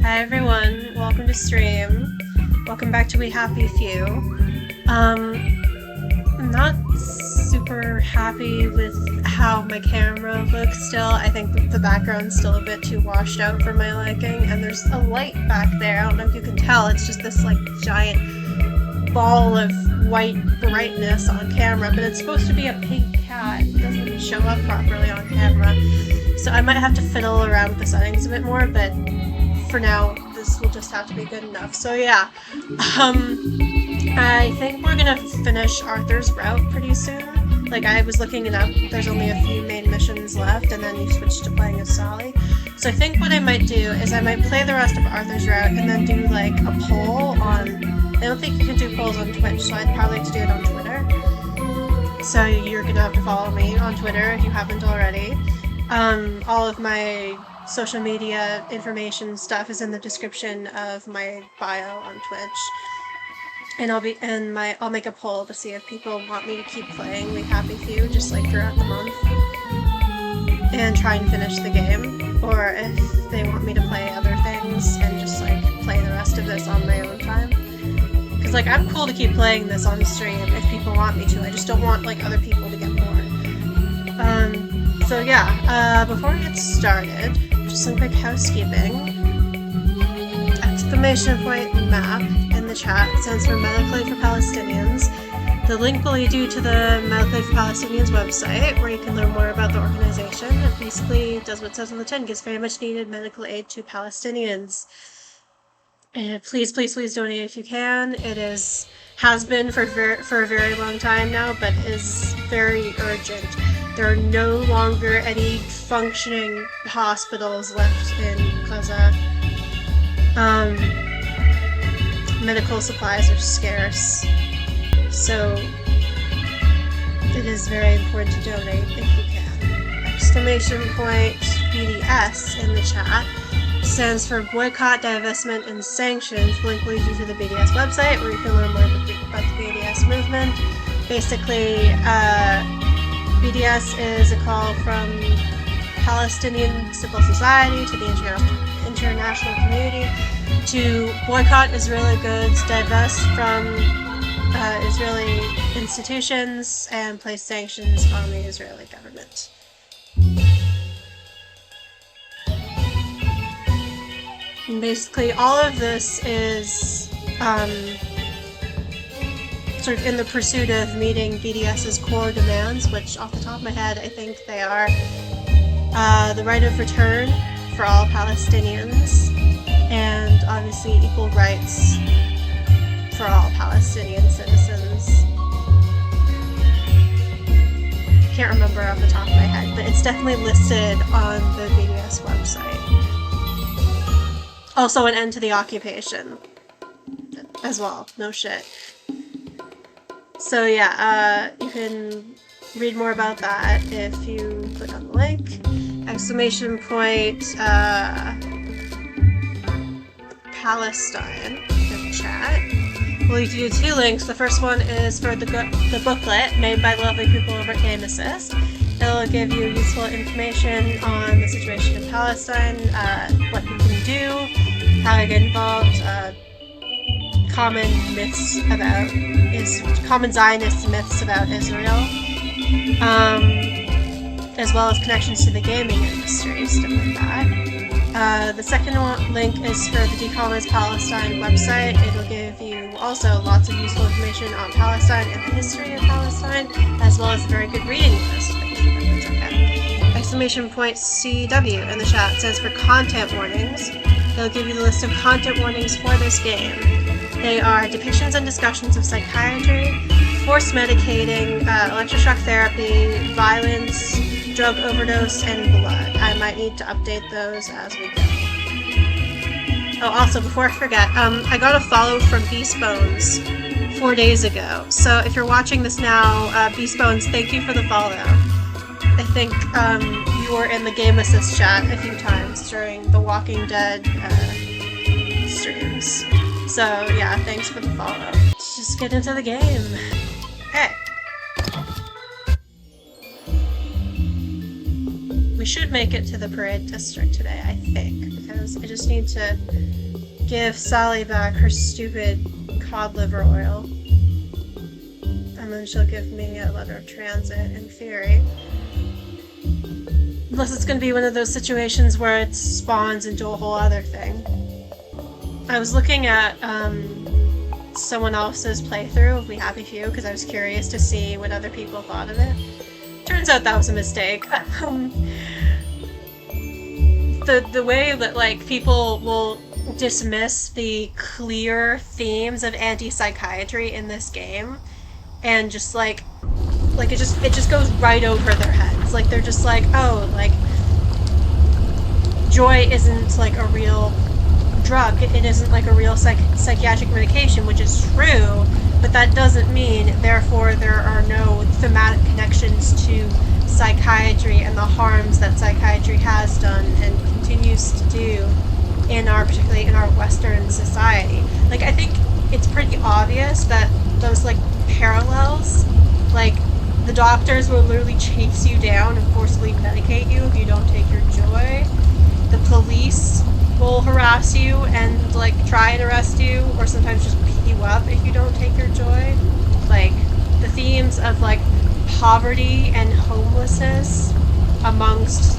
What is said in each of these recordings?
Hi everyone, welcome to stream. Welcome back to We Happy Few. I'm not super happy with how my camera looks still. I think the background's still a bit too washed out for my liking, and there's a light back there. I don't know if you can tell, it's just this like giant ball of white brightness on camera, but it's supposed to be a pink cat. It doesn't show up properly on camera. So I might have to fiddle around with the settings a bit more, but for now, this will just have to be good enough. So yeah, I think we're gonna finish Arthur's route pretty soon. Like, I was looking it up, there's only a few main missions left, and then you switch to playing as Sally. So I think what I might do is I might play the rest of Arthur's route and then do like a poll on... I don't think you can do polls on Twitch, so I'd probably have to do it on Twitter. So you're gonna have to follow me on Twitter if you haven't already. All of my social media information stuff is in the description of my bio on Twitch. And I'll make a poll to see if people want me to keep playing We Happy Few just like throughout the month and try and finish the game, or if they want me to play other things and just like play the rest of this on my own time. Because like, I'm cool to keep playing this on stream if people want me to. I just don't want like other people to get bored. So yeah, before we get started, just some quick housekeeping. Exclamation point map in the chat stands for Medically for Palestinians. The link will lead you to the Medically for Palestinians website, where you can learn more about the organization. It basically does what it says on the tin, gives very much needed medical aid to Palestinians. And please, please, please donate if you can. It has been for a very long time now, but is very urgent. There are no longer any functioning hospitals left in Gaza. Medical supplies are scarce, so it is very important to donate if you can. Exclamation point BDS in the chat stands for Boycott, Divestment, and Sanctions. The link leads you to the BDS website, where you can learn more about the BDS movement. Basically, BDS is a call from Palestinian civil society to the international community to boycott Israeli goods, divest from Israeli institutions, and place sanctions on the Israeli government. And basically, all of this is sort of in the pursuit of meeting BDS's core demands, which off the top of my head, I think they are the right of return for all Palestinians, and obviously equal rights for all Palestinian citizens. Can't remember off the top of my head, but it's definitely listed on the BDS website. Also an end to the occupation as well, no shit. So yeah, you can read more about that if you click on the link. Exclamation point Palestine in the chat. We'll lead you to two links. The first one is for the booklet made by the lovely people over at Game Assist. It'll give you useful information on the situation in Palestine, what you can do, how to get involved, common Zionist myths about Israel, as well as connections to the gaming industry, stuff like that. The second link is for the Decolonize Palestine website. It'll give you also lots of useful information on Palestine and the history of Palestine, as well as a very good reading list that you should really check out. Exclamation point CW in the chat says for content warnings. It'll give you the list of content warnings for this game. They are depictions and discussions of psychiatry, forced medicating, electroshock therapy, violence, drug overdose, and blood. I might need to update those as we go. Oh, also, before I forget, I got a follow from Beast Bones 4 days ago. So if you're watching this now, Beast Bones, thank you for the follow. I think you were in the Game Assist chat a few times during the Walking Dead streams. So yeah, thanks for the follow. Let's just get into the game. Okay. We should make it to the parade district today, I think, because I just need to give Sally back her stupid cod liver oil. And then she'll give me a letter of transit, in theory. Unless it's going to be one of those situations where it spawns into a whole other thing. I was looking at someone else's playthrough of We Happy Few because I was curious to see what other people thought of it. Turns out that was a mistake. The way that, like, people will dismiss the clear themes of anti-psychiatry in this game and just like it just goes right over their heads. Like, they're just like, oh, like, joy isn't like a real drug, it isn't like a real psychiatric medication, which is true, but that doesn't mean therefore there are no thematic connections to psychiatry and the harms that psychiatry has done and continues to do particularly in our Western society. Like, I think it's pretty obvious that those, like, parallels, like, the doctors will literally chase you down and forcibly medicate you if you don't take your joy. The police will harass you and, like, try and arrest you, or sometimes just beat you up if you don't take your joy. Like, the themes of, like, poverty and homelessness amongst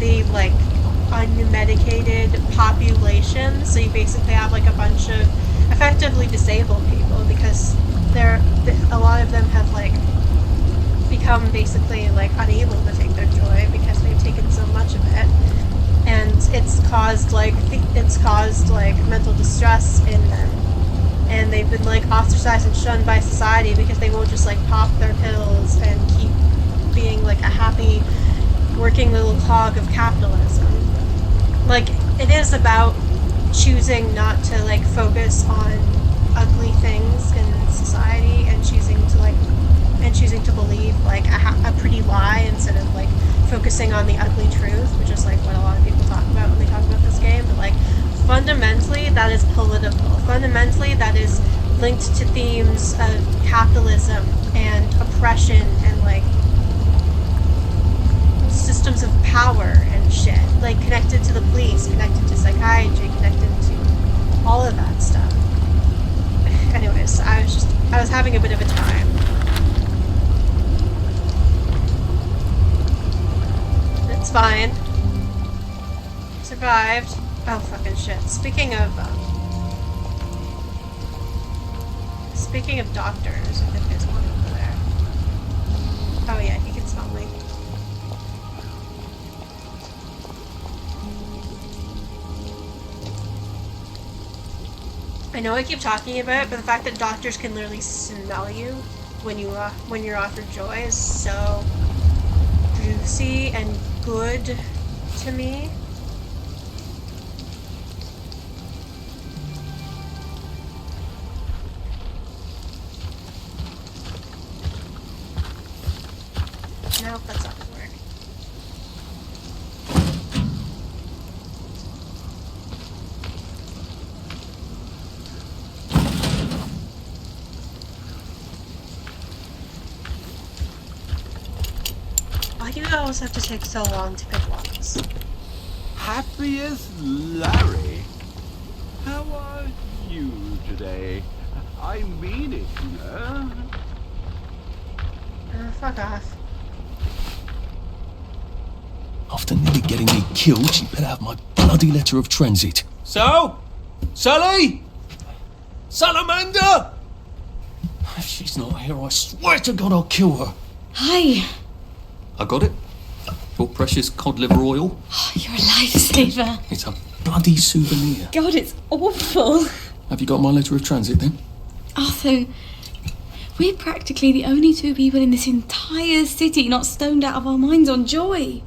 the, like, unmedicated population. So you basically have, like, a bunch of effectively disabled people because a lot of them have, like, become basically, like, unable to take their joy because they've taken so much of it. And it's caused mental distress in them. And they've been, like, ostracized and shunned by society because they won't just, like, pop their pills and keep being, like, a happy working little cog of capitalism. Like, it is about choosing not to, like, focus on ugly things in society and choosing to believe, like, a pretty lie instead of, like, focusing on the ugly truth, which is, like, what a lot of people talk about when they talk about this game. But, like, fundamentally, that is political. Fundamentally, that is linked to themes of capitalism and oppression and, like, systems of power and shit. Like, connected to the police, connected to psychiatry, connected to all of that stuff. Anyways, I was having a bit of a time. It's fine. Survived. Oh, fucking shit. Speaking of doctors, I think there's one over there. Oh yeah, he can smell me. I know I keep talking about it, but the fact that doctors can literally smell you when you're offered joy is so juicy and good to me. Nope, that's not gonna work. Why do you always have to take so long to pick locks? Happiest Larry? How are you today? I mean it, you know. Fuck off. After nearly getting me killed, she better have my bloody letter of transit. So? Sally? Salamander? If she's not here, I swear to God I'll kill her. Hi. I got it. Your precious cod liver oil. Oh, you're a lifesaver. It's a bloody souvenir. God, it's awful. Have you got my letter of transit then? Arthur, we're practically the only two people in this entire city not stoned out of our minds on joy.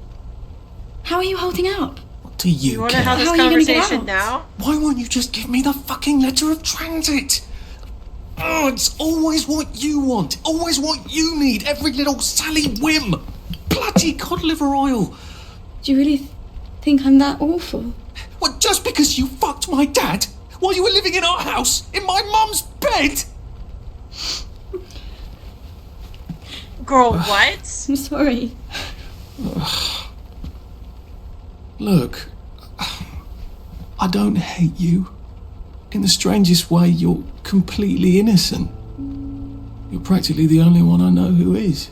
How are you holding up? What do you You want to care? have this How are you gonna get conversation out? now? Why won't you just give me the fucking letter of transit? Oh, it's always what you want. Always what you need. Every little Sally whim. Bloody cod liver oil. Do you really think I'm that awful? What, just because you fucked my dad while you were living in our house, in my mum's bed? Girl, what? I'm sorry. Look, I don't hate you. In the strangest way, you're completely innocent. You're practically the only one I know who is.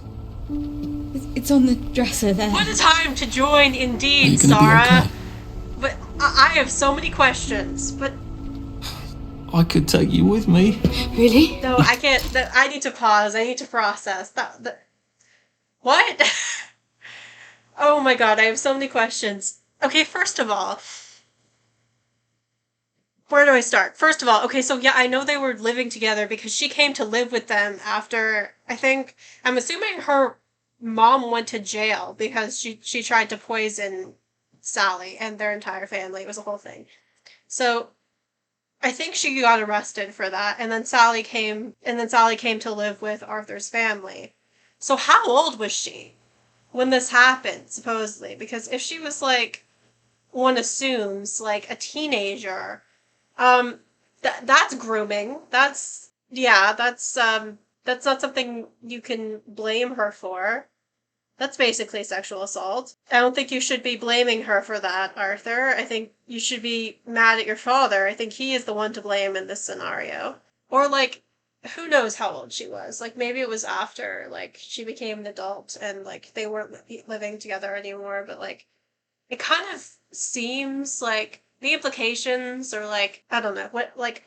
It's on the dresser there. What a time to join, Are you indeed, gonna be Sarah. okay? But I have so many questions. But I could take you with me. Really? no, I can't. I need to pause. I need to process. What? Oh my god, I have so many questions. Okay, first of all, where do I start? First of all, okay, so yeah, I know they were living together because she came to live with them after, I'm assuming her mom went to jail because she tried to poison Sally and their entire family. It was a whole thing. So I think she got arrested for that, and then Sally came to live with Arthur's family. So how old was she when this happened, supposedly? Because if she was like, one assumes, like a teenager, that's grooming. That's not something you can blame her for. That's basically sexual assault. I don't think you should be blaming her for that, Arthur. I think you should be mad at your father. I think he is the one to blame in this scenario. Or, like, who knows how old she was. Like, maybe it was after, like, she became an adult and, like, they weren't living together anymore, but, like, it kind of seems like the implications are like, I don't know, what, like,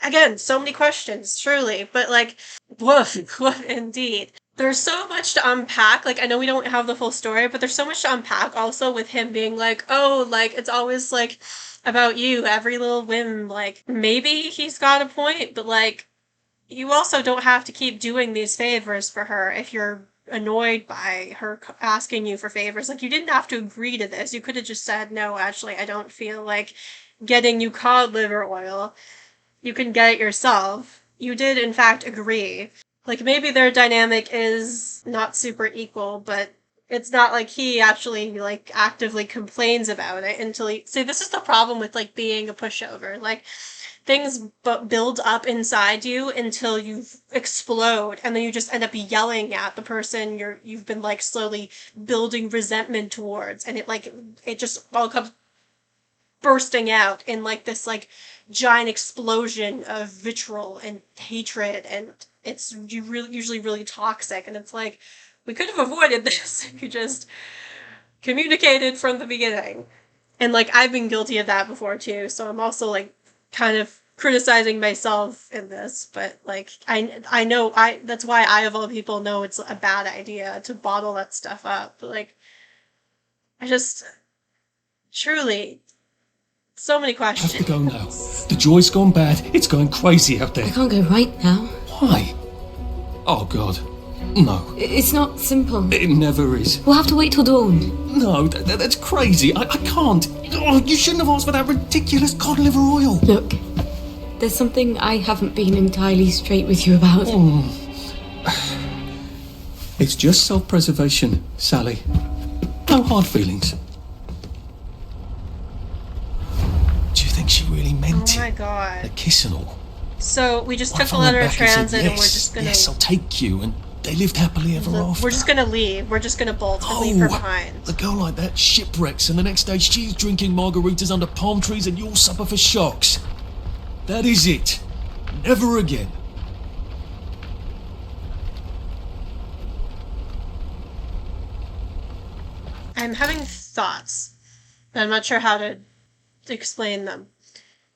again, so many questions, truly, but like, woof, woof, indeed. There's so much to unpack. Like, I know we don't have the full story, but there's so much to unpack also with him being like, oh, like, it's always like about you, every little whim. Like, maybe he's got a point, but like, you also don't have to keep doing these favors for her if you're annoyed by her asking you for favors. Like, you didn't have to agree to this. You could have just said, no, actually, I don't feel like getting you cod liver oil. You can get it yourself. You did, in fact, agree. Like, maybe their dynamic is not super equal, but it's not like he actually, like, actively complains about it until he... See, this is the problem with, like, being a pushover. Like, things build up inside you until you explode, and then you just end up yelling at the person you've been, like, slowly building resentment towards, and it just all comes bursting out in, like, this, like, giant explosion of vitriol and hatred, and it's usually really toxic, and it's like, we could have avoided this if you just communicated from the beginning. And, like, I've been guilty of that before, too, so I'm also, like, kind of criticizing myself in this, but, like, I know, that's why I, of all people, know it's a bad idea to bottle that stuff up, but, like, I just, truly, so many I have questions. to go now. The joy's gone bad. It's going crazy out I there. can't go right now. Why? Oh, God. No. It's not simple. It never is. We'll have to wait till dawn. No, that's crazy. I can't. Oh, you shouldn't have asked for that ridiculous cod liver oil. Look, there's something I haven't been entirely straight with you about. It's just self-preservation, Sally. No hard feelings. Do you think she really meant Oh my it? god. The kiss and all. So, we just What took if the I went letter of back and said, transit and we're yes, just gonna... yes, I'll take you, and they lived happily ever after. We're just gonna leave. We're just gonna bolt and leave her behind. A girl like that shipwrecks, and the next day she's drinking margaritas under palm trees and you'll suffer for shocks. That is it. Never again. I'm having thoughts, but I'm not sure how to explain them.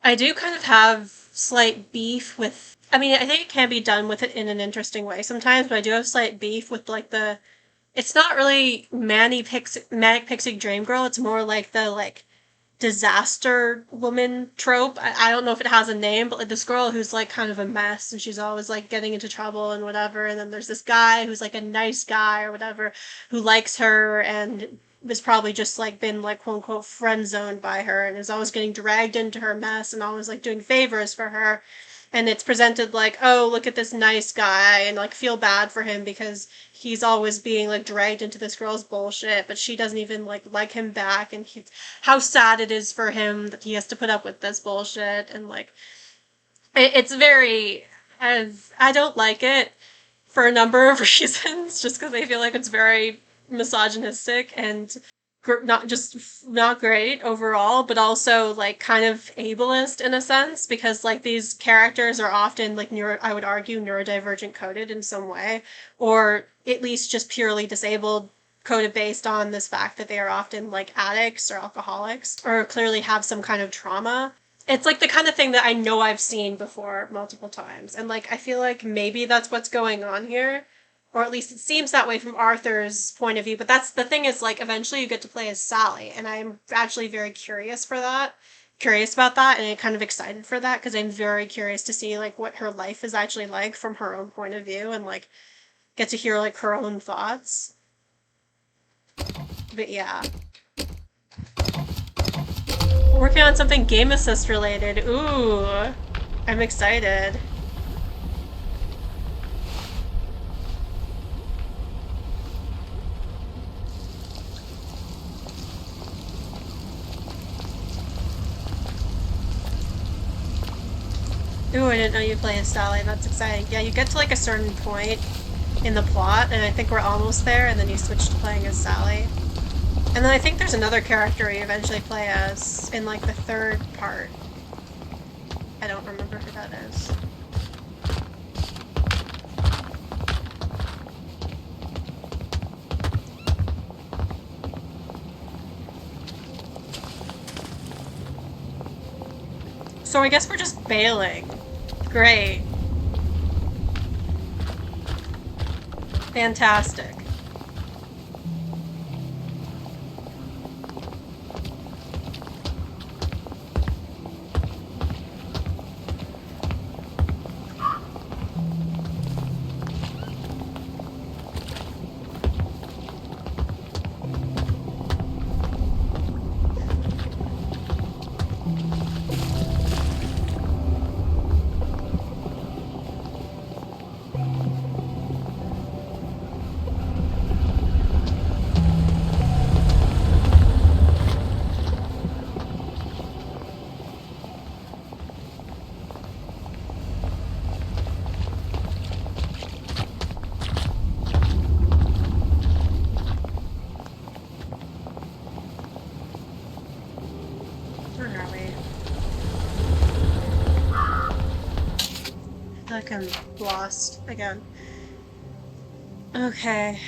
I do kind of have slight beef with... I mean, I think it can be done with it in an interesting way sometimes, but I do have slight beef with, like, the... It's not really manic pixie dream girl, it's more like the, like, disaster woman trope. I don't know if it has a name, but, like, this girl who's, like, kind of a mess, and she's always, like, getting into trouble and whatever, and then there's this guy who's, like, a nice guy or whatever, who likes her and was probably just, like, been, like, quote-unquote friend-zoned by her, and is always getting dragged into her mess and always, like, doing favors for her. And it's presented like, oh, look at this nice guy, and, like, feel bad for him because he's always being, like, dragged into this girl's bullshit, but she doesn't even, like him back, and how sad it is for him that he has to put up with this bullshit, and, like, it's very... I don't like it for a number of reasons, just because I feel like it's very misogynistic, and not great overall, but also like kind of ableist in a sense, because like these characters are often like I would argue neurodivergent coded in some way, or at least just purely disabled coded based on this fact that they are often like addicts or alcoholics or clearly have some kind of trauma. It's like the kind of thing that I know I've seen before multiple times, and like I feel like maybe that's what's going on here, or at least it seems that way from Arthur's point of view. But that's the thing, is like eventually you get to play as Sally, and I'm actually very curious about that, and I'm kind of excited for that, because I'm very curious to see like what her life is actually like from her own point of view, and like get to hear like her own thoughts. But yeah. Working on something game assist related. Ooh, I'm excited. Ooh, I didn't know you play as Sally. That's exciting. Yeah, you get to like a certain point in the plot, and I think we're almost there, and then you switch to playing as Sally. And then I think there's another character you eventually play as in like the third part. I don't remember who that is. So I guess we're just bailing. Great. Fantastic. I'm lost again. Okay.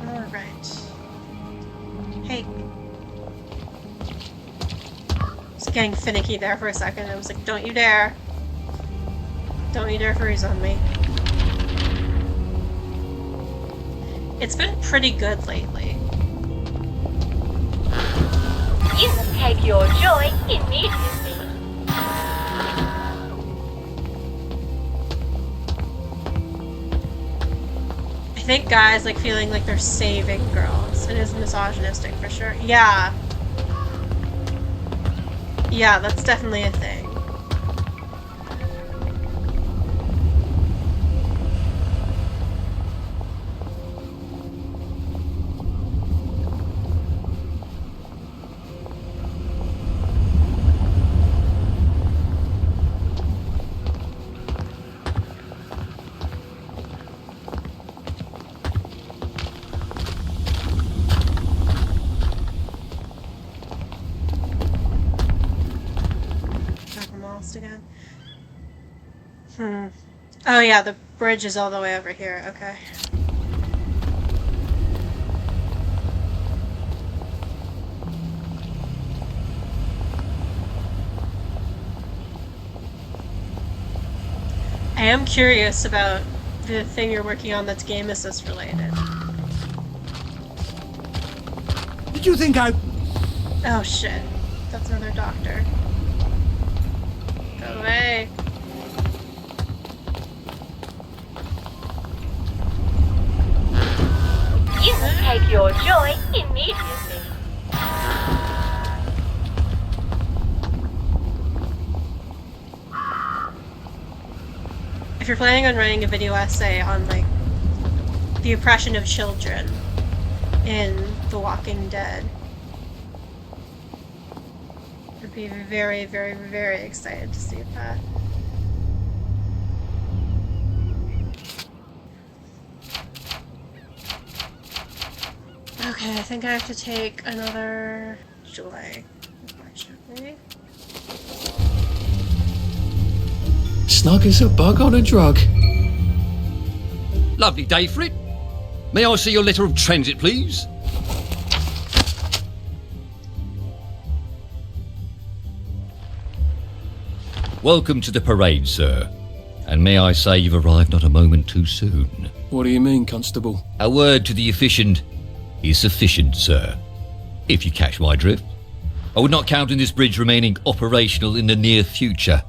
All right. Hey. Getting finicky there for a second. I was like, don't you dare. Don't you dare freeze on me. It's been pretty good lately. You can take your joy immediately. I think guys like feeling like they're saving girls. It is misogynistic for sure. Yeah. Yeah, that's definitely a thing. Again. Oh yeah, the bridge is all the way over here. Okay. I am curious about the thing you're working on that's game assist related. Did you think I... Oh shit. That's another doctor. Go away. You can take your joy immediately. I if you're planning on writing a video essay on, like, the oppression of children in The Walking Dead, I'd be very, very, very excited to see that. Okay, I think I have to take another joy, unfortunately. Snug as a bug on a drug. Lovely day for it. May I see your letter of transit, please? Welcome to the parade, sir. And may I say you've arrived not a moment too soon. What do you mean, Constable? A word to the efficient is sufficient, sir. If you catch my drift. I would not count on this bridge remaining operational in the near future.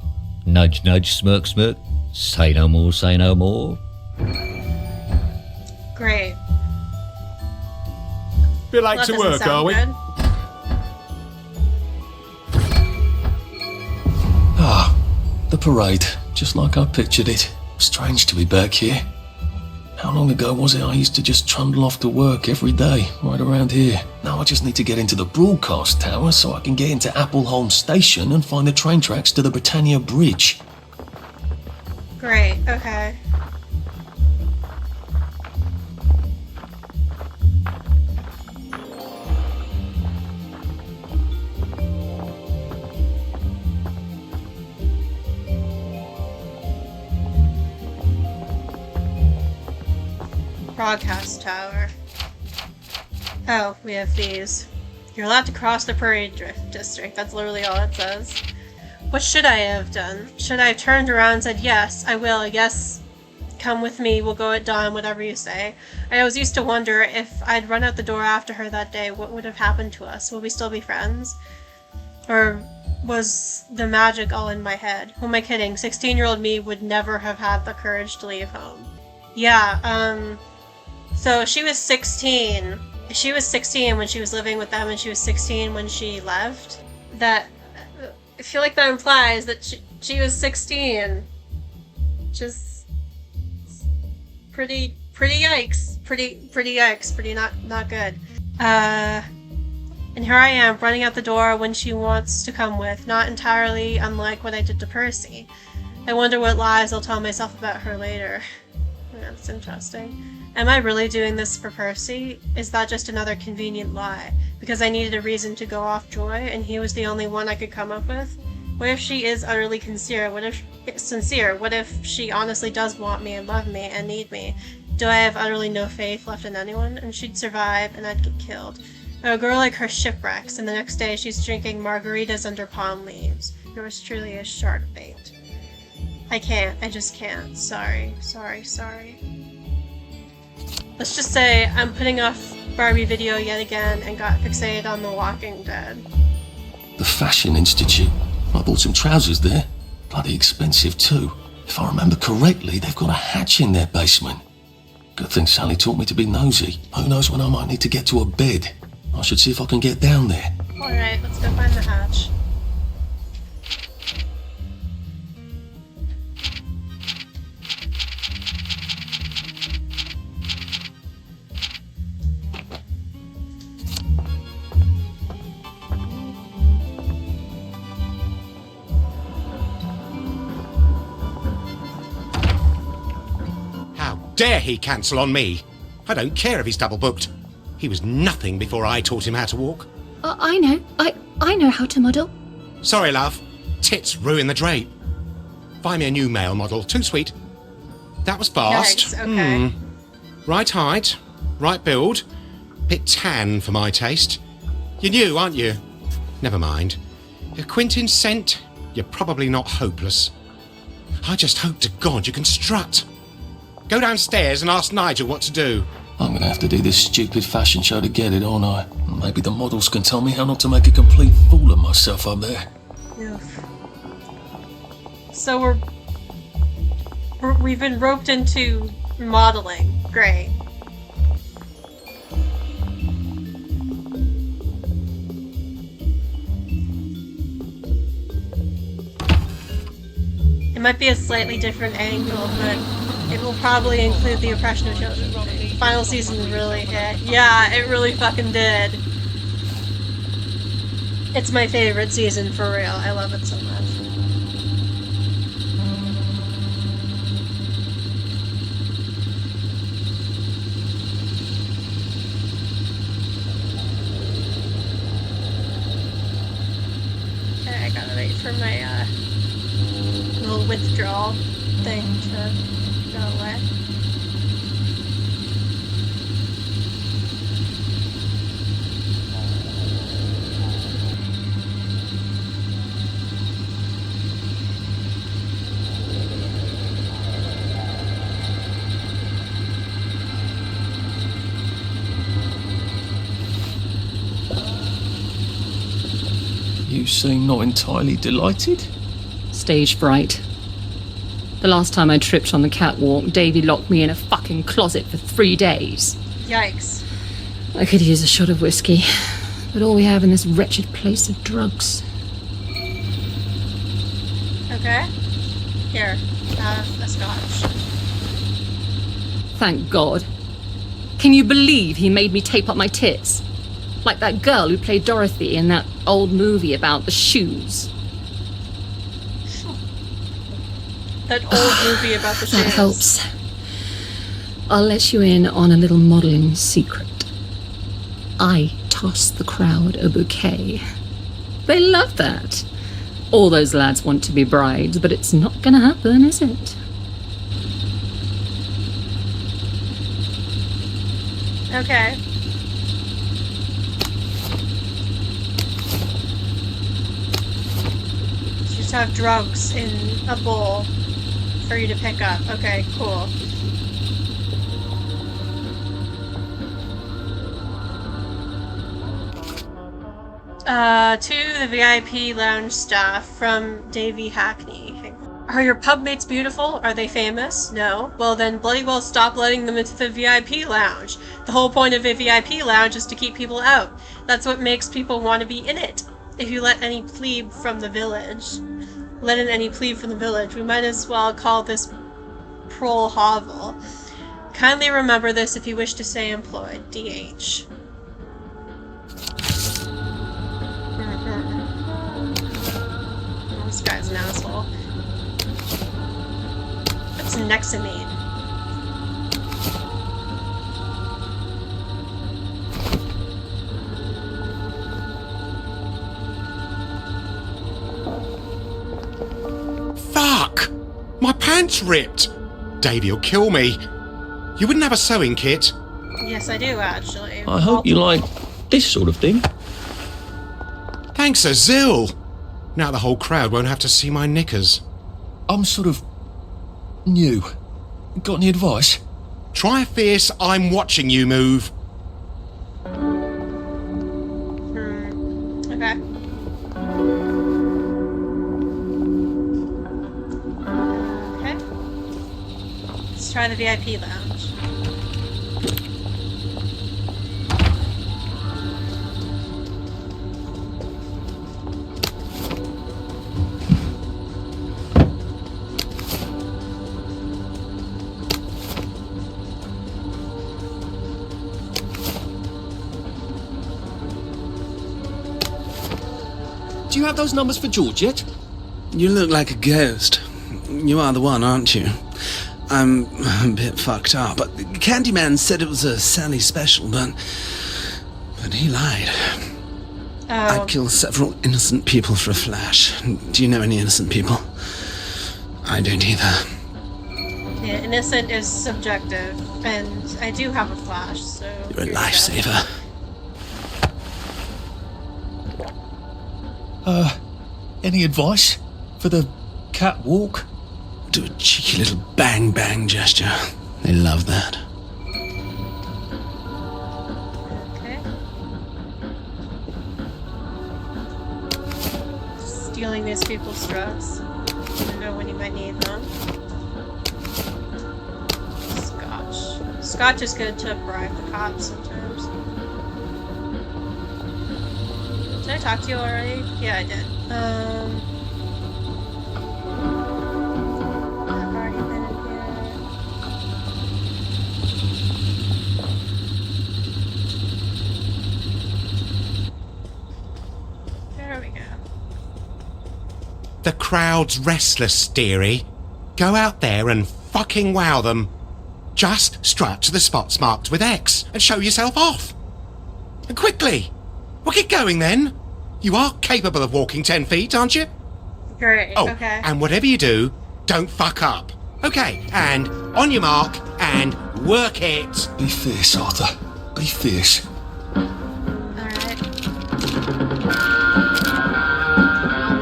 Nudge, nudge, smirk, smirk. Say no more, say no more. Great. Bit late That to doesn't work, sound are we? good. The parade, just like I pictured it. Strange to be back here. How long ago was it I used to just trundle off to work every day, right around here? Now I just need to get into the broadcast tower so I can get into Appleholm Station and find the train tracks to the Britannia Bridge. Great, okay. Broadcast tower. Oh, we have these. You're allowed to cross the parade district. That's literally all it says. What should I have done? Should I have turned around and said, yes, I will, yes, come with me, we'll go at dawn, whatever you say. I always used to wonder if I'd run out the door after her that day, what would have happened to us? Will we still be friends? Or was the magic all in my head? Who am I kidding? 16-year-old me would never have had the courage to leave home. Yeah, so she was 16. She was 16 when she was living with them, and she was 16 when she left. That, I feel like that implies that she was 16. Just pretty yikes. Pretty yikes. Pretty not good. And here I am running out the door when she wants to come with, not entirely unlike what I did to Percy. I wonder what lies I'll tell myself about her later. Yeah, that's interesting. Am I really doing this for Percy? Is that just another convenient lie? Because I needed a reason to go off Joy, and he was the only one I could come up with? What if she is utterly sincere? What if she honestly does want me and love me and need me? Do I have utterly no faith left in anyone? And she'd survive, and I'd get killed. A girl like her shipwrecks, and the next day she's drinking margaritas under palm leaves. Yours truly is short of bait. I can't. I just can't. Sorry. Let's just say I'm putting off Barbie video yet again and got fixated on The Walking Dead. The Fashion Institute. I bought some trousers there. Bloody expensive too. If I remember correctly, they've got a hatch in their basement. Good thing Sally taught me to be nosy. Who knows when I might need to get to a bed. I should see if I can get down there. Alright, let's go find the hatch. How dare he cancel on me? I don't care if he's double booked. He was nothing before I taught him how to walk. I know. I know how to model. Sorry, love. Tits ruin the drape. Find me a new male model. Too sweet. That was fast. Yikes, okay. Right height, right build. Bit tan for my taste. You're new, aren't you? Never mind. If Quentin's sent, you're probably not hopeless. I just hope to God you can strut. Go downstairs and ask Nigel what to do. I'm gonna have to do this stupid fashion show to get it, aren't I? Maybe the models can tell me how not to make a complete fool of myself up there. Oof. So we've been roped into modeling. Great. Am might be a slightly different angle, but it will probably include the oppression of children. Final season really hit. Yeah, it really fucking did. It's my favorite season, for real. I love it so much. Okay, I gotta wait for my little withdrawal thing to go away. You seem not entirely delighted. Stage fright. The last time I tripped on the catwalk, Davy locked me in a fucking closet for 3 days. Yikes. I could use a shot of whiskey, but all we have in this wretched place are drugs. Okay. Here, have a scotch. Thank God. Can you believe he made me tape up my tits? Like that girl who played Dorothy in that old movie about the shoes. That old movie about the shoes. That helps. I'll let you in on a little modelling secret. I tossed the crowd a bouquet. They love that. All those lads want to be brides, but it's not gonna happen, is it? Okay. Just have drugs in a bowl for you to pick up. Okay, cool. To the VIP lounge staff from Davy Hackney. Are your pub mates beautiful? Are they famous? No? Well then bloody well stop letting them into the VIP lounge. The whole point of a VIP lounge is to keep people out. That's what makes people want to be in it. If you let any plebe from the village, we might as well call this prole hovel. Kindly remember this if you wish to stay employed. DH. This guy's an asshole. What's Nexamine? Fuck! My pants ripped! Davy'll kill me. You wouldn't have a sewing kit? Yes, I do, actually. I hope you like this sort of thing. Thanks a zill! Now the whole crowd won't have to see my knickers. I'm sort of new. Got any advice? Try a fierce I'm watching you move. Okay. Okay. Let's try the VIP lounge. Do you have those numbers for George yet? You look like a ghost. You are the one, aren't you? I'm a bit fucked up, but Candyman said it was a Sally special, but he lied. Oh. I'd kill several innocent people for a flash. Do you know any innocent people? I don't either. Yeah, innocent is subjective, and I do have a flash, so... You're a lifesaver. Any advice for the catwalk? Do a cheeky little bang bang gesture. They love that. Okay. Stealing these people's drugs. You know when you might need them. Scotch. Scotch is good to bribe the cops sometimes. Did I talk to you already? Yeah, I did. The crowd's restless, dearie. Go out there and fucking wow them. Just strut to the spots marked with X and show yourself off. And quickly. Well, get going then. You are capable of walking 10 feet, aren't you? Great, Oh, okay. and whatever you do, don't fuck up. Okay, and on your mark, and work it. Be fierce, Arthur. Be fierce. Alright.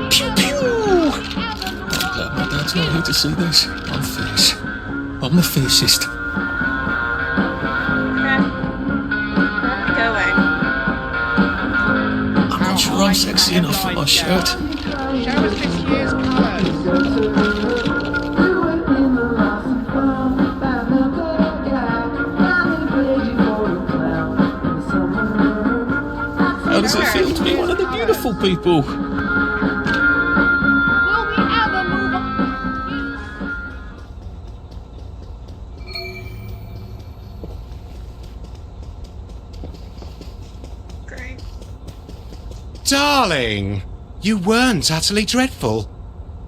Pew pew! Glad my dad's not here to see this. I'm fierce. I'm the fiercest. Okay. Where are we going? I'm not sure I'm sexy enough for my shirt. Show us this year's colours. How does it feel to be one of the beautiful people? Will we ever move on? Great. Darling, you weren't utterly dreadful.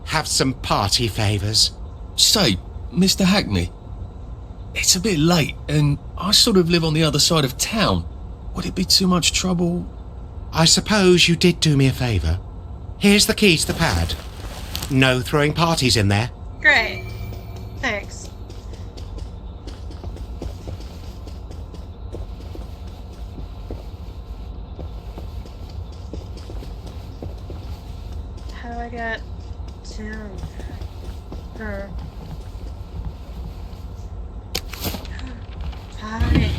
Have some party favours. Say, Mr. Hackney, it's a bit late and I sort of live on the other side of town. Would it be too much trouble? I suppose you did do me a favour. Here's the key to the pad. No throwing parties in there. Great. Thanks. How do I get down there? Fine.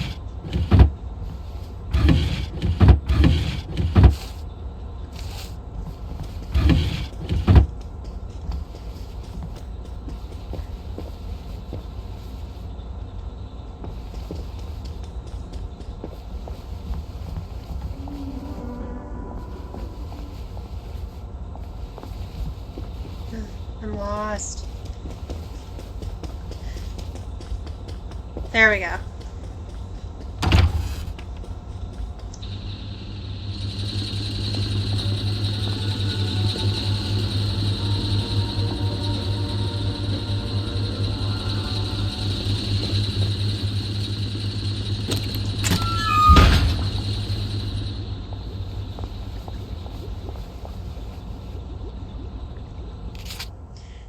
I'm lost. There we go.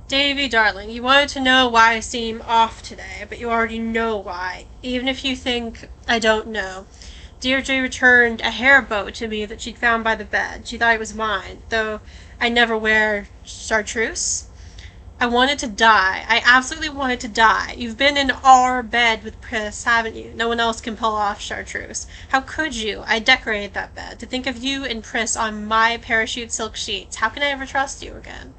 Davy, darling, you wanted to know why I seem off today, but you already know why, even if you think I don't know. Deirdre returned a hair bow to me that she'd found by the bed. She thought it was mine, though I never wear chartreuse. I wanted to die. I absolutely wanted to die. You've been in our bed with Pris, haven't you? No one else can pull off chartreuse. How could you? I decorated that bed. To think of you and Pris on my parachute silk sheets. How can I ever trust you again?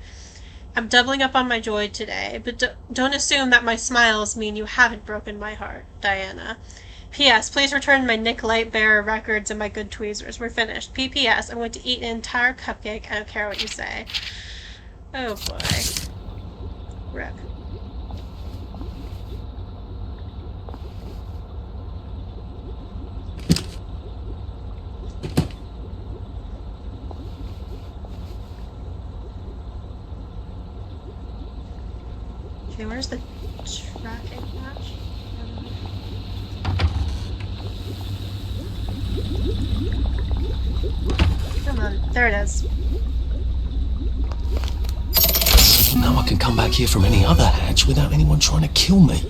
I'm doubling up on my joy today, but don't assume that my smiles mean you haven't broken my heart, Diana. P.S. Please return my Nick Lightbearer records and my good tweezers. We're finished. P.P.S. I'm going to eat an entire cupcake. I don't care what you say. Oh boy. Rip. Okay, where's the tracking match? Come on, there it is. Now I can come back here from any other hatch without anyone trying to kill me.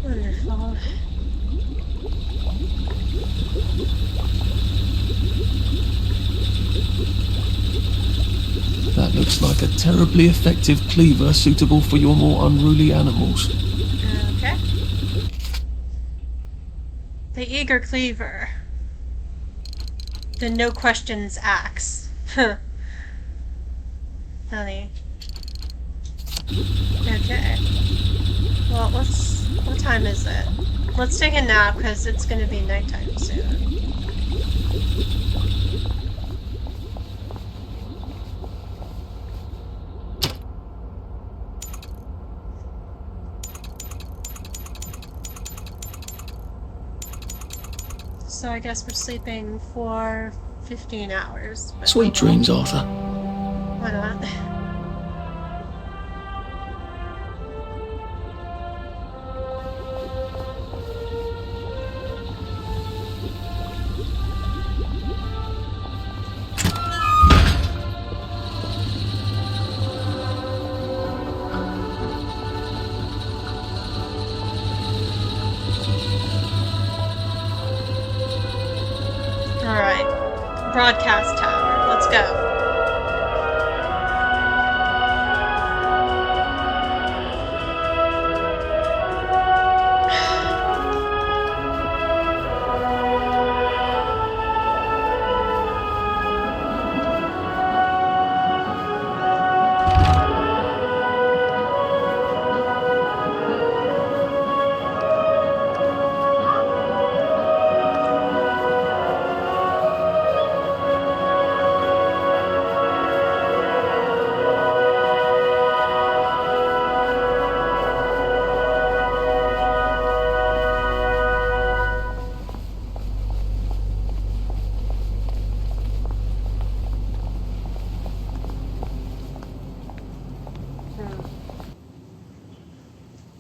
Wonderful. That looks like a terribly effective cleaver suitable for your more unruly animals. Okay. The eager cleaver. The no questions axe. Huh. Funny. Okay. Well, what time is it? Let's take a nap because it's gonna be nighttime soon. So I guess we're sleeping for 15 hours. but Sweet hold on. dreams, Arthur. Why not? Alright. Broadcast tower. Let's go.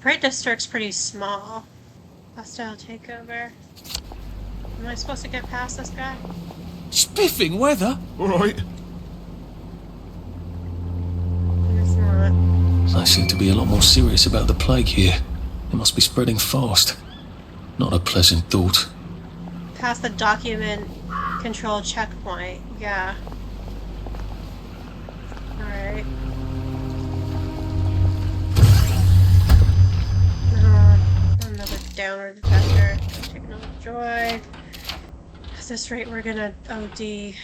Parade District's pretty small. Hostile takeover. Am I supposed to get past this guy? Spiffing weather? Alright. It's not. They seem to be a lot more serious about the plague here. It must be spreading fast. Not a pleasant thought. Past the document control checkpoint. Yeah. Alright. Another downward vector. Take no joy. At this rate, we're gonna OD.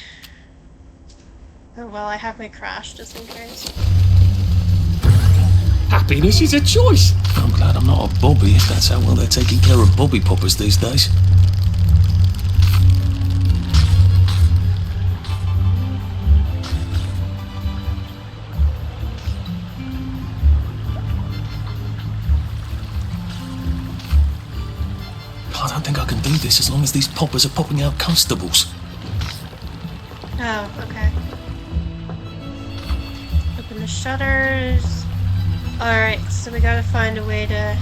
Oh well, I have my crash just in case. Happiness is a choice. I'm glad I'm not a bobby if that's how well they're taking care of bobby poppers these days. I don't think I can do this as long as these poppers are popping out constables. Oh, okay. Open the shutters. Alright, so we gotta find a way to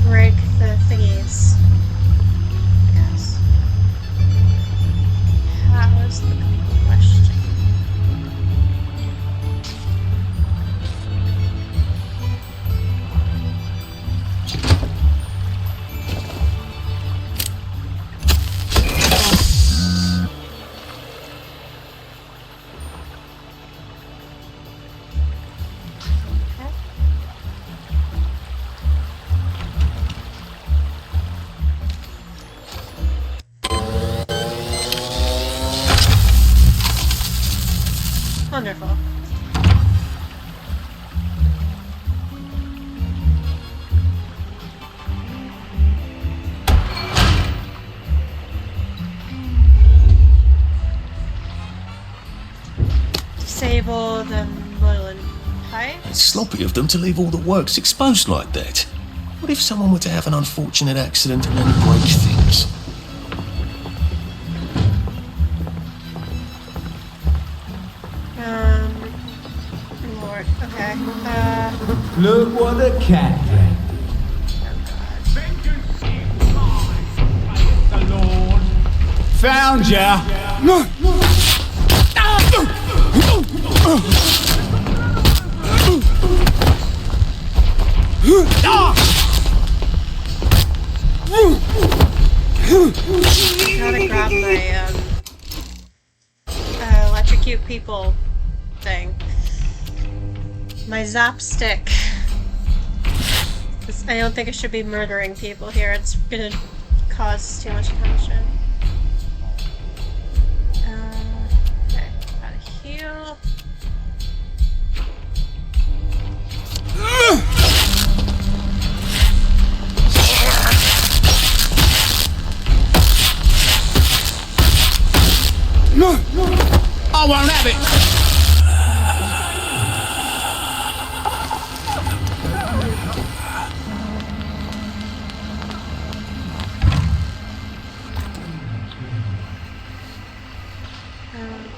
break the thingies. Yes. How is the question? Wonderful. Disable the Merlin pipe. It's sloppy of them to leave all the works exposed like that. What if someone were to have an unfortunate accident and then break things? Lord. Okay. Look what the cat did. The Lord. Found ya. Gotta grab my electrocute people thing. My zap stick. I don't think I should be murdering people here. It's gonna cause too much tension. Okay, gotta heal. I won't have it.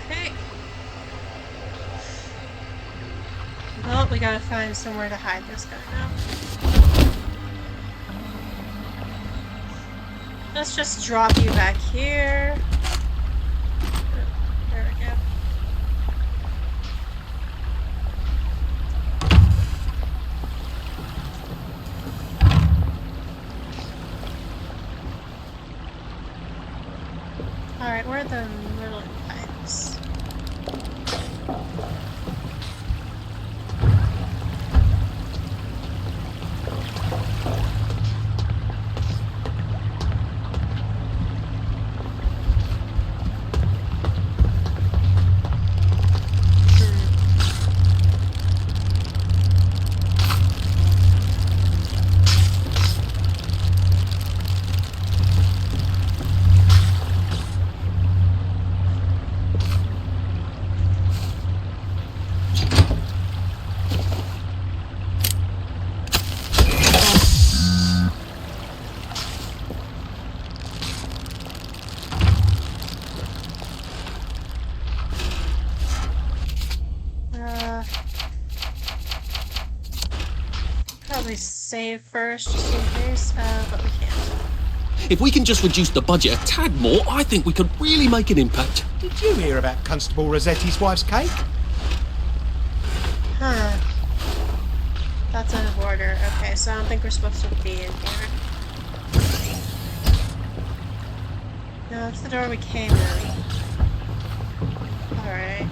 Okay. we gotta find somewhere to hide this guy now. Let's just drop you back here. There we go. Alright, where are the little pipes? Probably save first, just in case, but we can't. If we can just reduce the budget a tad more, I think we could really make an impact. Did you hear about Constable Rossetti's wife's cake? Huh. That's out of order. Okay, so I don't think we're supposed to be in here. No, it's the door we came in. Alright.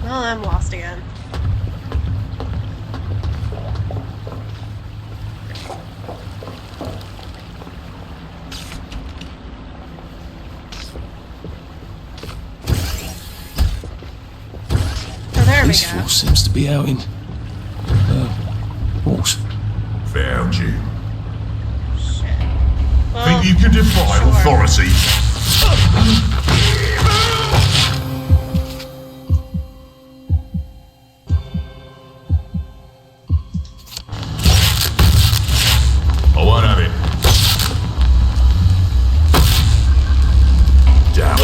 Well, I'm lost again. Oh, there we This go. force seems to be out in... force. Found you. Shit. Well, Think you can defy sure. authority? I won't have it. Damn.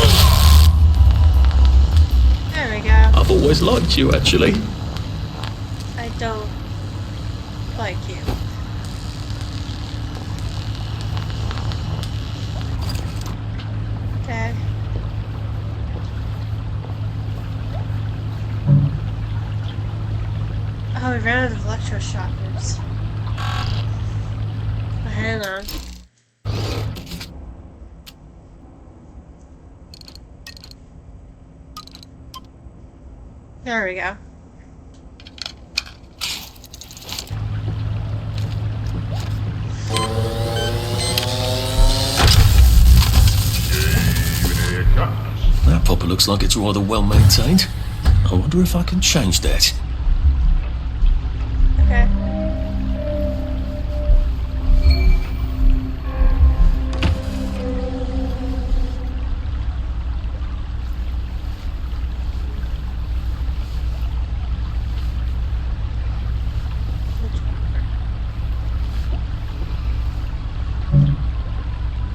There we go. I've always liked you, actually. I don't like you. Okay. Oh, we ran out of electroshockers. Oh, hang on. There we go. That popper looks like it's rather well maintained. I wonder if I can change that. Okay.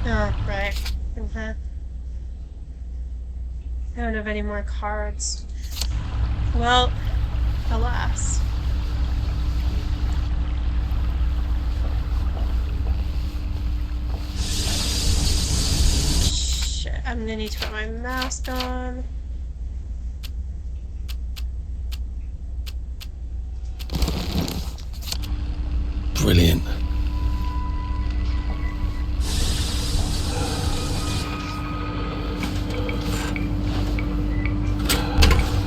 Oh, right. Okay. I don't have any more cards. Well, alas. Shit, I'm gonna need to put my mask on. Brilliant.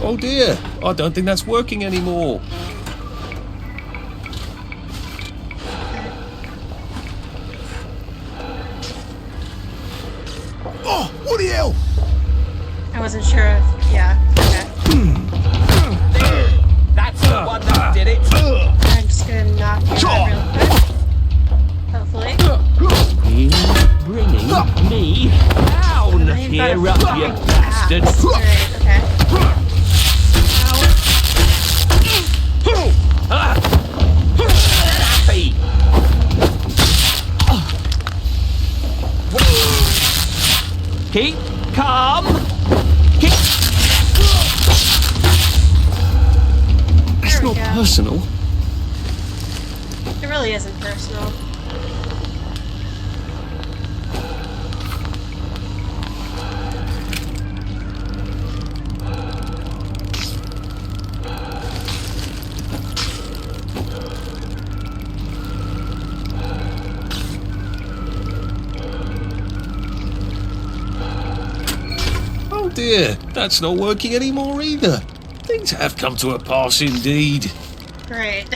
Oh dear, I don't think that's working anymore. Oh, what the hell? I wasn't sure if. Yeah, okay. That's the one that did it. I'm just gonna knock you out real quick. Hopefully. Bringing me down. You've got a Here up, you fucking bastard. ass. Great, okay. Happy. Keep calm. Keep... It's There we not go. personal. It really isn't personal. Oh dear, that's not working anymore either. Things have come to a pass indeed. Great.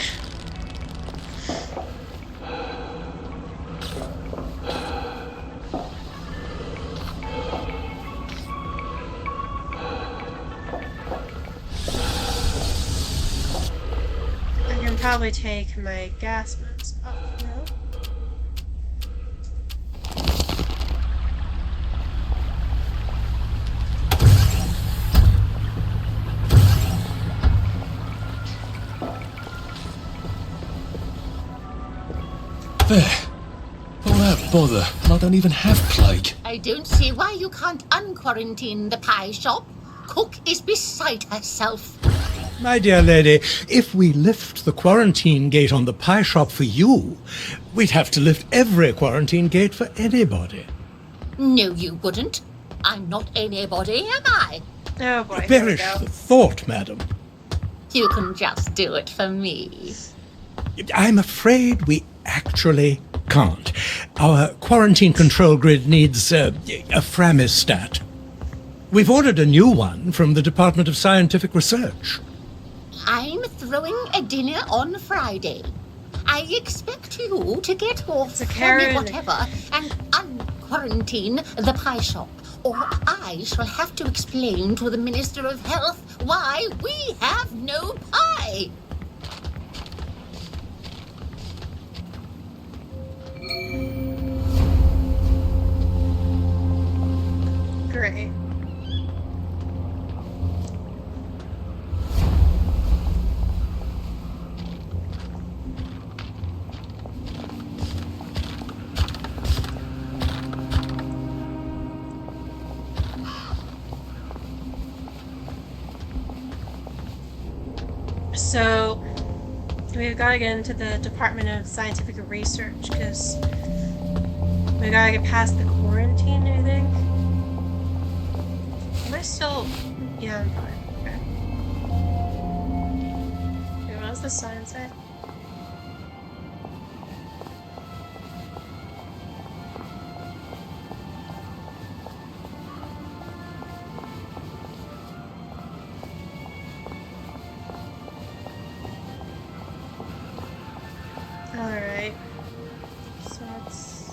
I can probably take my gas mask off now. There. All that bother, and I don't even have plague. I don't see why you can't unquarantine the pie shop. Cook is beside herself. My dear lady, if we lift the quarantine gate on the pie shop for you, we'd have to lift every quarantine gate for anybody. No, you wouldn't. I'm not anybody, am I? Oh boy, here we Perish go. the thought, madam. You can just do it for me. I'm afraid we actually can't. Our quarantine control grid needs a Framistat. We've ordered a new one from the Department of Scientific Research. I'm throwing a dinner on Friday. I expect you to get off It's a from Karen. whatever and unquarantine the pie shop, or I shall have to explain to the Minister of Health why we have no pie. Great. So, we've got to get into the Department of Scientific Research because we gotta get past the quarantine, I think. Am I still? Yeah, I'm fine. Okay. Wait, what does the sign say? Alright. So it's...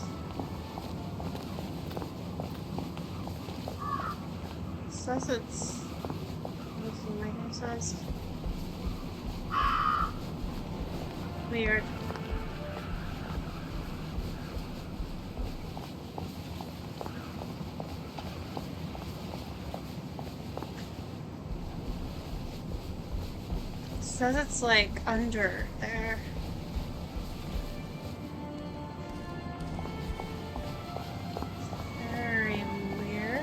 says it's... Doesn't make any sense. Weird. It says it's like under there. Very weird.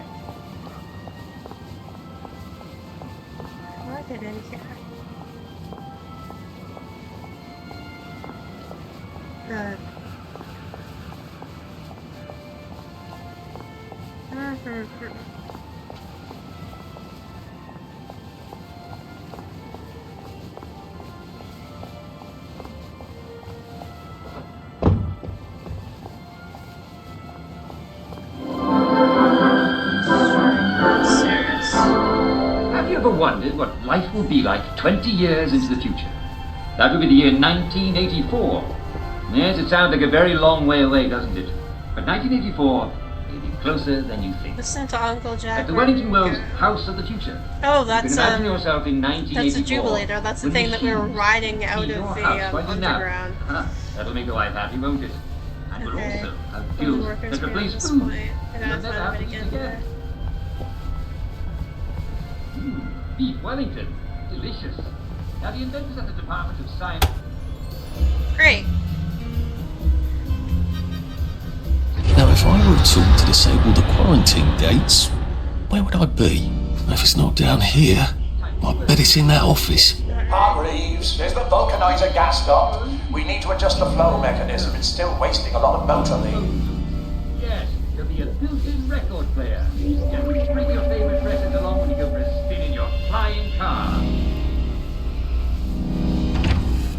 How do I get in here? Good. Have you ever wondered what life will be like 20 years into the future? That would be the year 1984. Yes, it sounds like a very long way away, doesn't it? But 1984 may be closer than you think. Listen to Uncle Jack. At the Wellington Wells House of the Future. Oh, You that's can imagine yourself in 1984. that's the Jubilator. That's the with thing that we were machines riding out in of your the house right now. underground. That'll make the wife happy, won't it? And we'll Okay. also have The fuels workers that were at replace this food. point. I You'll gotta never find have a way to to eat get there. again. Beef Wellington. Delicious. Now the inventors at the Department of Science... Great. Now, if If I were a tool to disable the quarantine gates, where would I be? If it's not down here, I bet it's in that office. Hargreaves, is the vulcanizer gassed up? We need to adjust the flow mechanism. It's still wasting a lot of motor lead. Yes, there'll be a built-in record player. Just bring your favorite dresses along when you go for a spin in your flying car.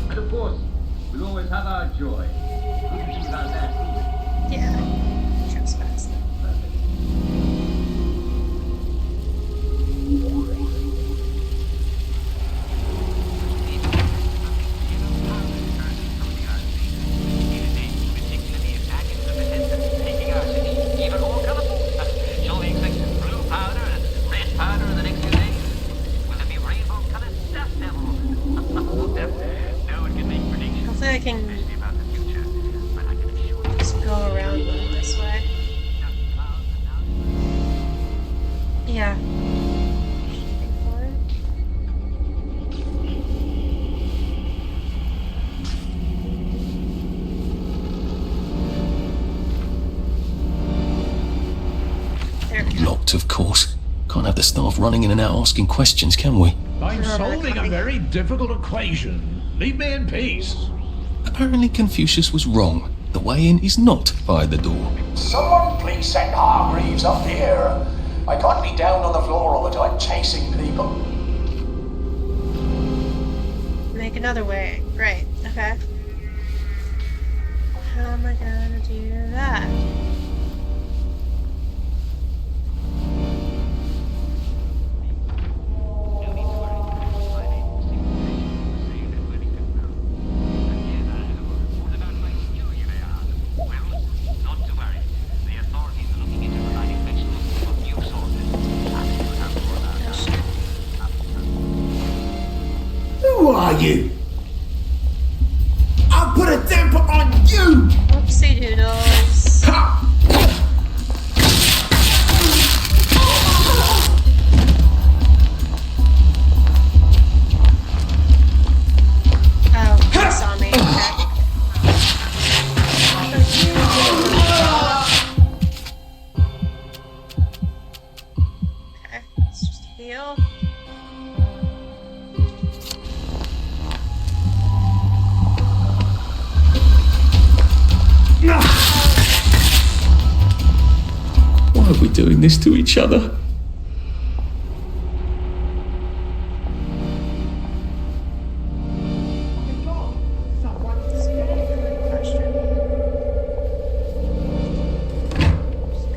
And of course, we'll always have our joy. Couldn't do without that. Yeah. Trespass. Hopefully I can just go around them this way. Yeah. There we go. Locked, of course. Can't have the staff running in and out asking questions, can we? I'm solving a very difficult equation. Leave me in peace. Apparently Confucius was wrong. The way in is not by the door. Someone please send Hargreaves up here. I can't be down on the floor all the time chasing people. Make another way. Right. Okay. How am I gonna do that? Who are you? I'll put a damper on you! Whoopsie doodles. Oh, he saw me. Okay. Okay, let's just heal. Why are we doing this to each other? That's a good question. Just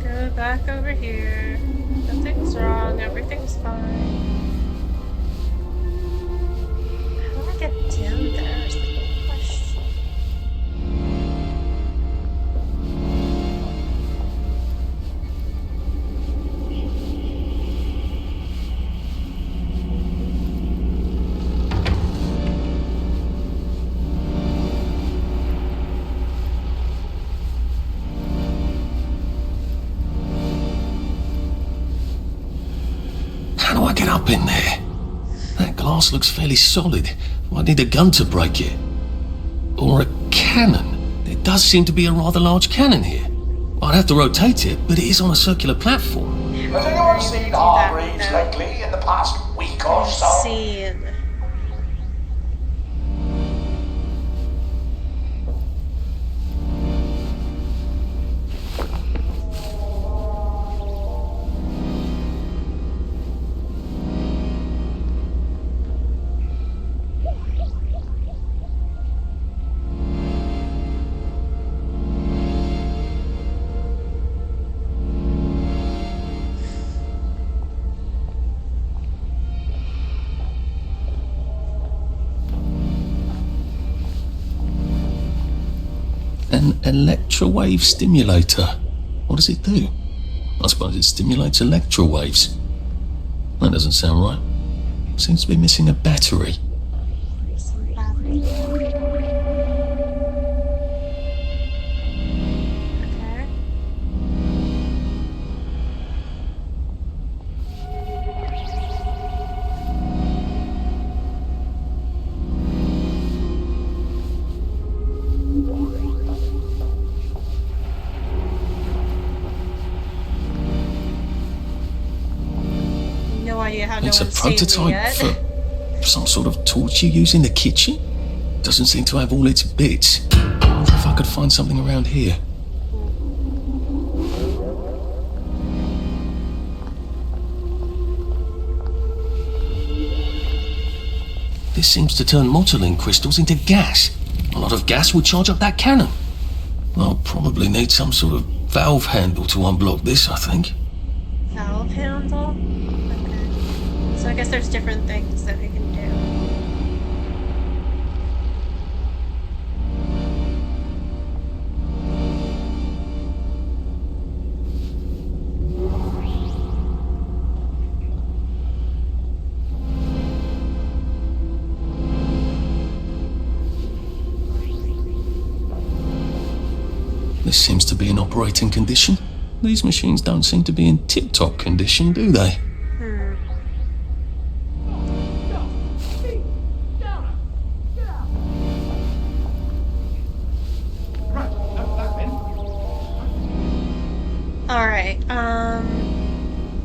gonna go back over here. Nothing's wrong. Everything's fine. How do I get down there is the big question. How do I get up in there? That glass looks fairly solid. I need a gun to break it. Or a cannon. There does seem to be a rather large cannon here. I'd have to rotate it, but it is on a circular platform. Has anyone seen Hargreaves lately in the past week or so? Scene. An electrowave stimulator. What does it do? I suppose it stimulates electrowaves. That doesn't sound right. Seems to be missing a battery. Okay. idea how It's no a one's seen me prototype yet. for some sort of torch you use in the kitchen? Doesn't seem to have all its bits. I wonder if I could find something around here. This seems to turn modeling crystals into gas. A lot of gas would charge up that cannon. I'll probably need some sort of valve handle to unblock this, I think. Valve handle? Okay. So I guess there's different things that we can do. This seems to be in operating condition. These machines don't seem to be in tip-top condition, do they? Alright,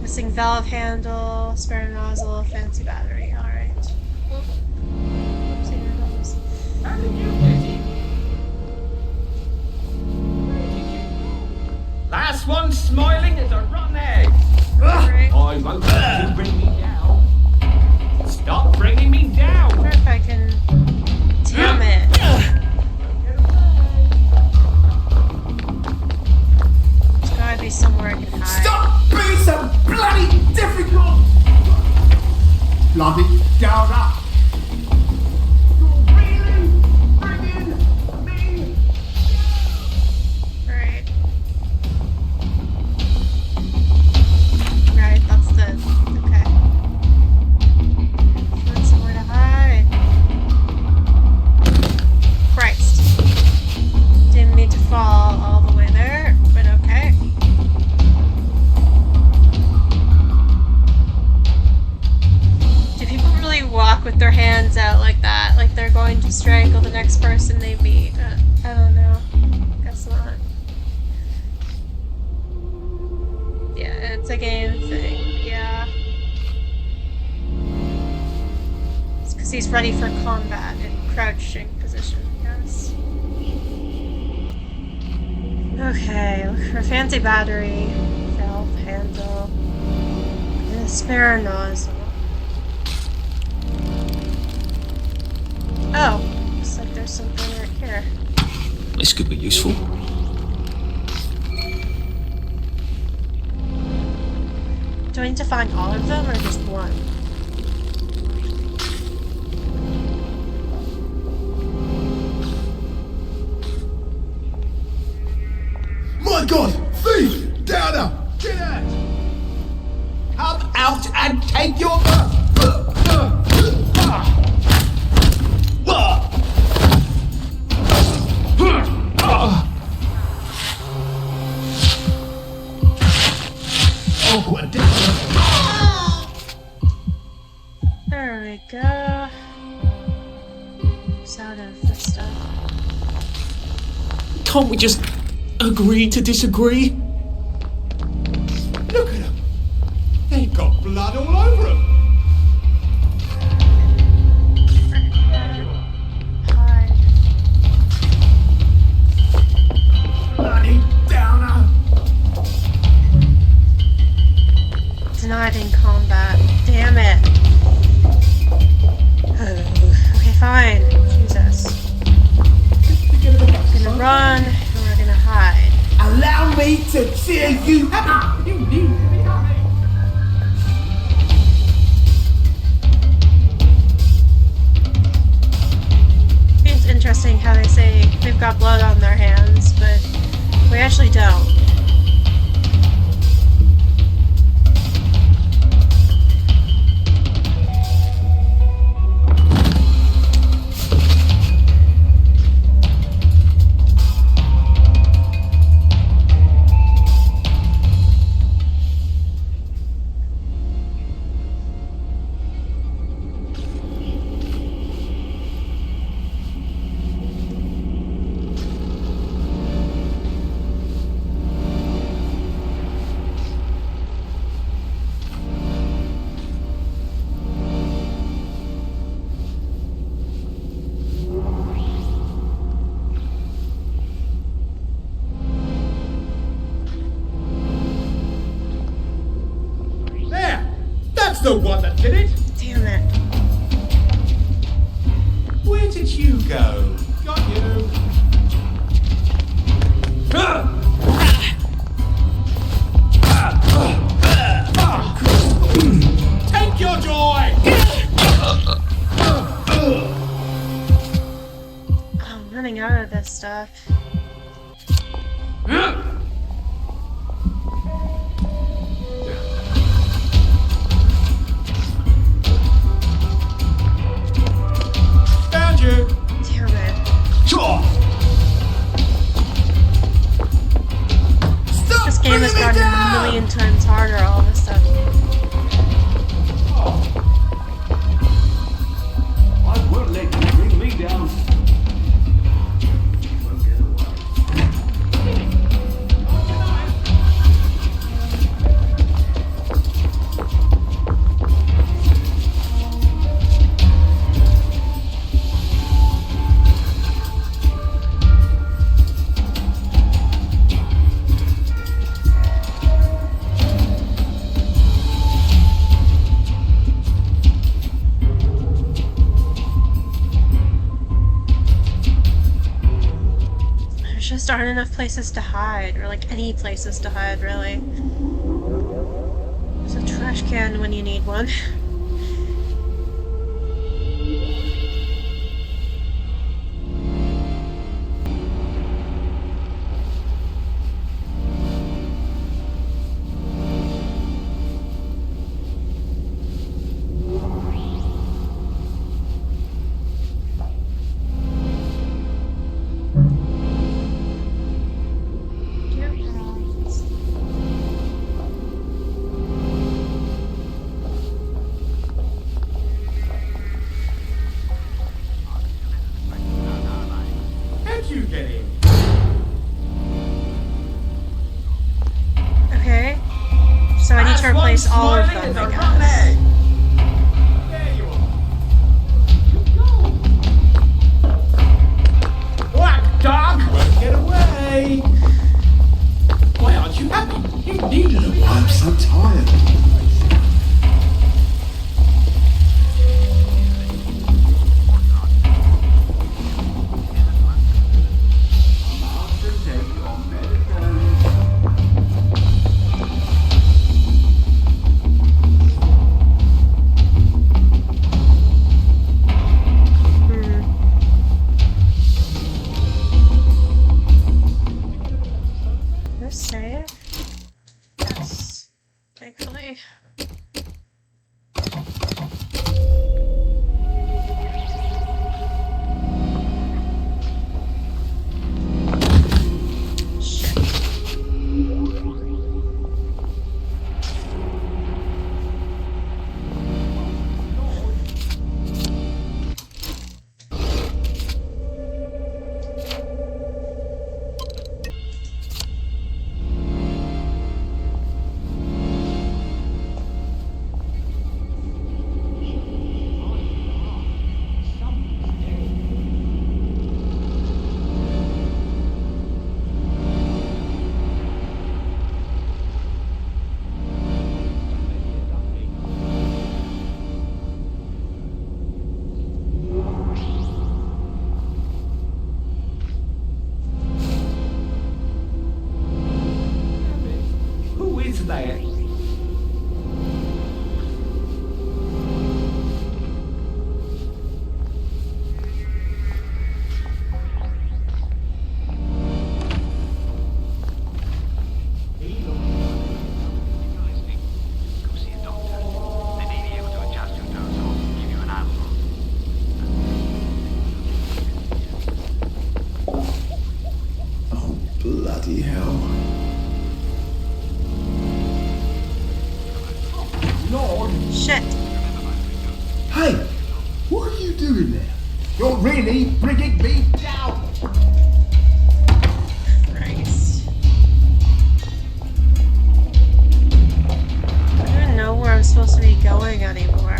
missing valve handle, spare nozzle, fancy battery, alright. Last one smiling is a rotten egg. I won't let you bring me down. Stop bringing me down. I wonder if I can... Damn it. There's gotta be somewhere I can hide. Stop being so bloody difficult! Bloody downer! You're really bringing me... Right. Right, that's the... Okay. Find somewhere to hide. Christ. Didn't mean to fall all the way there, but okay. Do people really walk with their hands out like that? Like they're going to strangle the next person they meet? I don't know. Guess not. Yeah, it's a game thing. Yeah. It's because he's ready for combat in crouching position, yes. Okay, look for a fancy battery, valve handle, and a spare nozzle. Oh, looks like there's something right here. This could be useful. Do I need to find all of them or just one? My God! Thief! Downer! Get out! Come out and take your... Oh, what a There we go. Just out of this stuff. Can't we just agree to disagree? Look at them! They've got blood all over them! Bloody downer! Denied in combat. Damn it. Okay, fine. Jesus. We're gonna run, and we're gonna hide. Allow me to cheer you up! You need to be happy! It's interesting how they say they've got blood on their hands, but we actually don't. That's the one that did it! Damn it. Where did you go? Got you. Take your joy! I'm running out of this stuff. Found you! Damn it. This game has gotten a million times harder all of a sudden. I won't let you bring me down. There just aren't enough places to hide, or like any places to hide, really. There's a trash can when you need one. How'd you get in? Okay. So I need to replace all of them, I guess. There you are. Whack, dog! Won't get away! Why aren't you happy? You need to be I'm so tired. This save? Yes. Thankfully. Who is that? Oh, bloody hell. Lord! Shit. Hey, what are you doing there? You're really bringing me down! Christ. I don't even know where I'm supposed to be going anymore.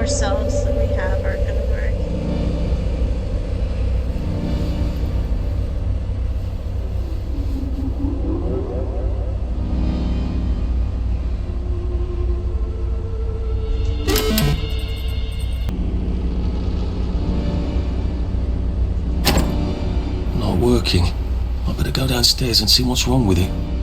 more cells that we have aren't going to work. Not working. I better go downstairs and see what's wrong with it.